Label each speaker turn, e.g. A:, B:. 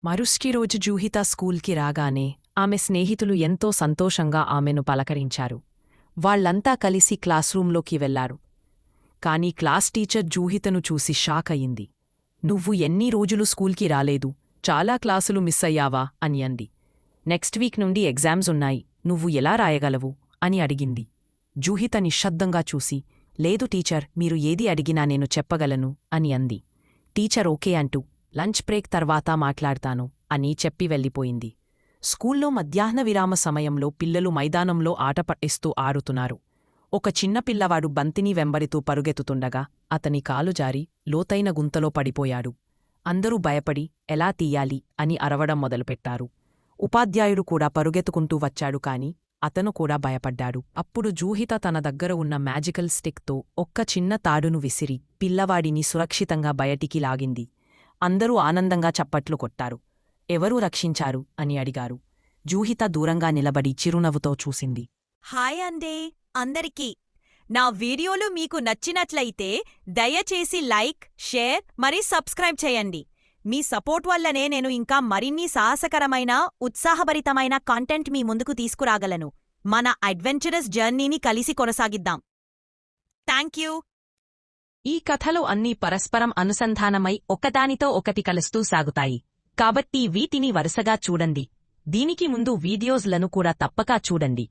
A: మరుసటి రోజు జూహిత స్కూల్కి రాగానే ఆమె స్నేహితులు ఎంతో సంతోషంగా ఆమెను పలకరించారు. వాళ్లంతా కలిసి క్లాస్రూంలోకి వెళ్లారు. కాని క్లాస్ టీచర్ జూహితను చూసి షాక్ అయింది. నువ్వు ఎన్ని రోజులు స్కూల్కి రాలేదు, చాలా క్లాసులు మిస్ అయ్యావా అని అంది. నెక్స్ట్ వీక్ నుండి ఎగ్జామ్స్ ఉన్నాయి, నువ్వు ఎలా రాయగలవు అని అడిగింది. జూహిత నిశ్శబ్దంగా చూసి, లేదు టీచర్, మీరు ఏది అడిగినా నేను చెప్పగలను అని అంది. టీచర్ ఓకే అంటూ, లంచ్ బ్రేక్ తర్వాత మాట్లాడతాను అని చెప్పి వెళ్ళిపోయింది. స్కూల్లో మధ్యాహ్న విరామ సమయంలో పిల్లలు మైదానంలో ఆట పట్టిస్తూ ఆడుతున్నారు. ఒక చిన్న పిల్లవాడు బంతిని వెంబడితూ పరుగెత్తుతుండగా అతని కాలు జారి లోతైన గుంతలో పడిపోయాడు. అందరూ భయపడి ఎలా తీయాలి అని అరవడం మొదలుపెట్టారు. ఉపాధ్యాయుడు కూడా పరుగెత్తుకుంటూ వచ్చాడు, కాని అతను కూడా భయపడ్డాడు. అప్పుడు జూహిత తన దగ్గర ఉన్న మ్యాజికల్ స్టిక్తో ఒక్క చిన్న తాడును విసిరి పిల్లవాడిని సురక్షితంగా బయటికి లాగింది. అందరూ ఆనందంగా చప్పట్లు కొట్టారు. ఎవరూ రక్షించారు అని అడిగారు. జూహిత దూరంగా నిలబడి చిరునవ్వుతో చూసింది.
B: హాయ్ అండే అందరికీ. నా వీడియోలు మీకు నచ్చినట్లయితే దయచేసి లైక్, షేర్ మరి సబ్స్క్రైబ్ చేయండి. మీ సపోర్ట్ వల్లనే నేను ఇంకా మరిన్ని సాహసకరమైన, ఉత్సాహభరితమైన కంటెంట్ మీ ముందుకు తీసుకురాగలను. మన అడ్వెంచరస్ జర్నీని కలిసి కొనసాగిద్దాం. థ్యాంక్యూ.
A: ఈ కథలు అన్నీ పరస్పరం అనుసంధానమై ఒకదానితో ఒకటి కలుస్తూ సాగుతాయి. కాబట్టి వీటిని వరుసగా చూడండి. దీనికి ముందు వీడియోస్లను కూడా తప్పక చూడండి.